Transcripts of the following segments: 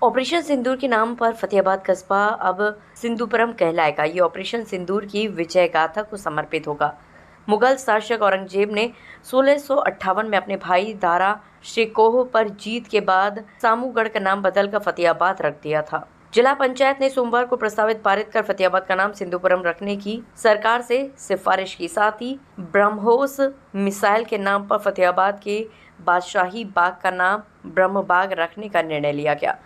Operation सिंदूर के नाम पर फतेहाबाद कस्बा अब सिंधुपुरम कहलाएगा। ये ऑपरेशन सिंदूर की विजय गाथा को समर्पित होगा। मुगल शासक औरंगजेब ने 1658 में अपने भाई दारा शिकोह पर जीत के बाद सामूगढ़ का नाम बदलकर फतेहाबाद रख दिया था। जिला पंचायत ने सोमवार को प्रस्तावित पारित कर फतेहाबाद का नाम सिंधुपुरम रखने की सरकार से सिफारिश की। साथ ही ब्रह्मोस मिसाइल के नाम पर फतेहाबाद के बादशाही बाग का नाम ब्रह्मबाग रखने का निर्णय लिया गया।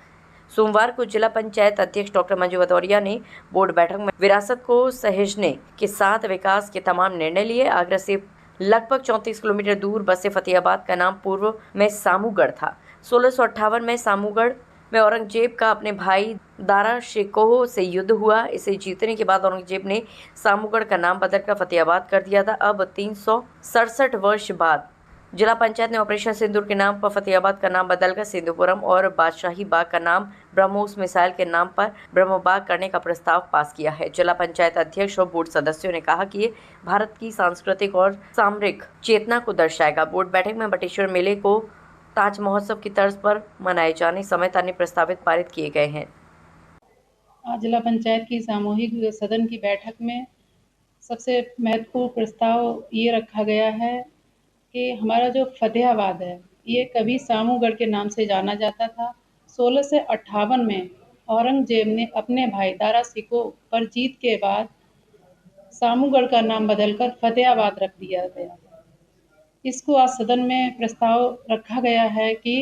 सोमवार को जिला पंचायत अध्यक्ष डॉक्टर मंजू भदौरिया ने बोर्ड बैठक में विरासत को सहेजने के साथ विकास के तमाम निर्णय लिए। आगरा से लगभग 34 किलोमीटर दूर बसे फतेहाबाद का नाम पूर्व में सामूगढ़ था। 1658 में सामूगढ़ में औरंगजेब का अपने भाई दारा शिकोह से युद्ध हुआ। इसे जीतने के बाद औरंगजेब ने सामूगढ़ का नाम बदलकर फतेहाबाद कर दिया था। अब 367 वर्ष बाद जिला पंचायत ने ऑपरेशन सिंदूर के नाम पर फतेहाबाद का नाम बदलकर सिंधुपुरम और बादशाही बाग का नाम ब्रह्मोस मिसाइल के नाम पर ब्रह्मबाग करने का प्रस्ताव पास किया है। जिला पंचायत अध्यक्ष और बोर्ड सदस्यों ने कहा कि ये भारत की सांस्कृतिक और सामरिक चेतना को दर्शाएगा। बोर्ड बैठक में बटेश्वर मेले को ताज महोत्सव की तर्ज पर मनाए जाने समेत अन्य प्रस्तावित पारित किए गए हैं। आज जिला पंचायत की सामूहिक सदन की बैठक में सबसे महत्वपूर्ण प्रस्ताव ये रखा गया है कि हमारा जो फतेहाबाद है ये कभी सामूगढ़ के नाम से जाना जाता था। 1658 में औरंगजेब ने अपने भाई दारा शिकोह पर जीत के बाद सामूगढ़ का नाम बदलकर फतेहाबाद रख दिया गया। इसको आज सदन में प्रस्ताव रखा गया है कि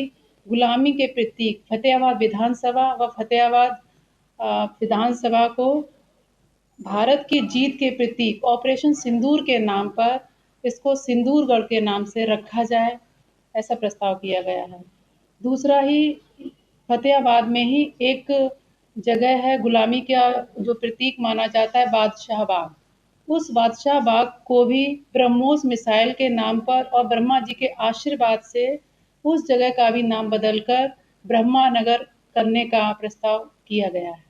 गुलामी के प्रतीक फतेहाबाद विधानसभा व फतेहाबाद विधानसभा को भारत की जीत के प्रतीक ऑपरेशन सिंदूर के नाम पर इसको सिंदूरगढ़ के नाम से रखा जाए, ऐसा प्रस्ताव किया गया है। दूसरा ही फतेहाबाद में ही एक जगह है गुलामी का जो प्रतीक माना जाता है बादशाह बाग, उस बादशाह बाग को भी ब्रह्मोस मिसाइल के नाम पर और ब्रह्मा जी के आशीर्वाद से उस जगह का भी नाम बदलकर ब्रह्मानगर करने का प्रस्ताव किया गया है।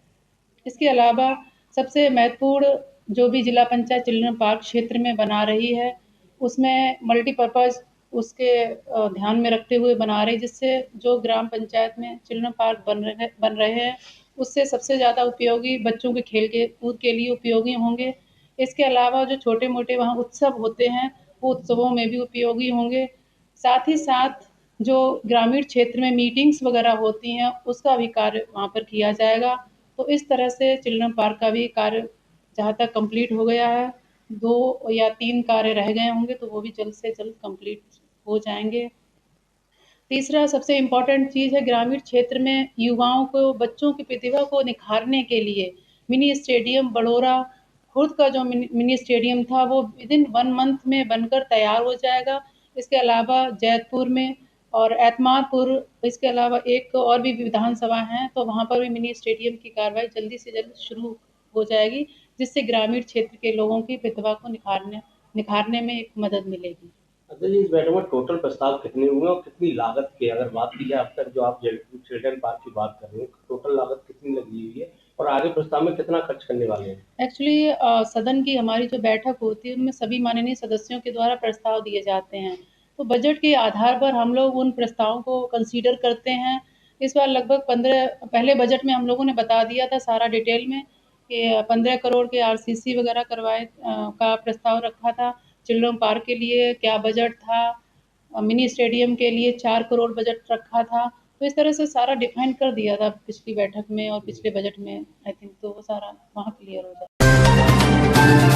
इसके अलावा सबसे महत्वपूर्ण जो भी जिला पंचायत चिल्ड्रन पार्क क्षेत्र में बना रही है उसमें मल्टीपर्पज़ उसके ध्यान में रखते हुए बना रही, जिससे जो ग्राम पंचायत में चिल्ड्रन पार्क बन रहे हैं उससे सबसे ज़्यादा उपयोगी बच्चों के खेल के कूद के लिए उपयोगी होंगे। इसके अलावा जो छोटे मोटे वहाँ उत्सव होते हैं वो उत्सवों में भी उपयोगी होंगे। साथ ही साथ जो ग्रामीण क्षेत्र में मीटिंग्स वगैरह होती हैं उसका भी कार्य वहाँ पर किया जाएगा। तो इस तरह से चिल्ड्रन पार्क का भी कार्य जहाँ तक कंप्लीट हो गया है, 2 या 3 कार्य रह गए होंगे तो वो भी जल्द से जल्द कंप्लीट हो जाएंगे। तीसरा सबसे इम्पोर्टेंट चीज़ है ग्रामीण क्षेत्र में युवाओं को बच्चों की प्रतिभा को निखारने के लिए मिनी स्टेडियम बड़ौरा खुर्द का जो मिनी स्टेडियम था वो विदिन 1 मंथ में बनकर तैयार हो जाएगा। इसके अलावा जैतपुर में और एतमादपुर, इसके अलावा एक और भी विधानसभा हैं तो वहाँ पर भी मिनी स्टेडियम की कार्रवाई जल्दी से जल्द शुरू हो जाएगी, जिससे ग्रामीण क्षेत्र के लोगों की प्रतिभा को निखारने में एक मदद मिलेगी। अच्छा जी, इस बैठक में टोटल प्रस्ताव कितने हुए और कितनी लागत की अगर बात की जाए, अब तक जो आप चिल्ड्रन पार्क की बात कर रहे हैं टोटल लागत कितनी लगी हुई है और आगे प्रस्ताव में कितना खर्च करने वाले हैं? एक्चुअली सदन की हमारी जो बैठक होती है उनमें सभी माननीय सदस्यों के द्वारा प्रस्ताव दिए जाते हैं, तो बजट के आधार पर हम लोग उन प्रस्तावों को कंसीडर करते हैं। इस बार लगभग 15 पहले बजट में हम लोगों ने बता दिया था सारा डिटेल में कि 15 करोड़ के आरसीसी वगैरह का प्रस्ताव रखा था। चिल्ड्रन पार्क के लिए क्या बजट था, मिनी स्टेडियम के लिए 4 करोड़ बजट रखा था। तो इस तरह से सारा डिफाइन कर दिया था पिछली बैठक में और पिछले बजट में। आई थिंक तो वो सारा वहाँ क्लियर हो जाए।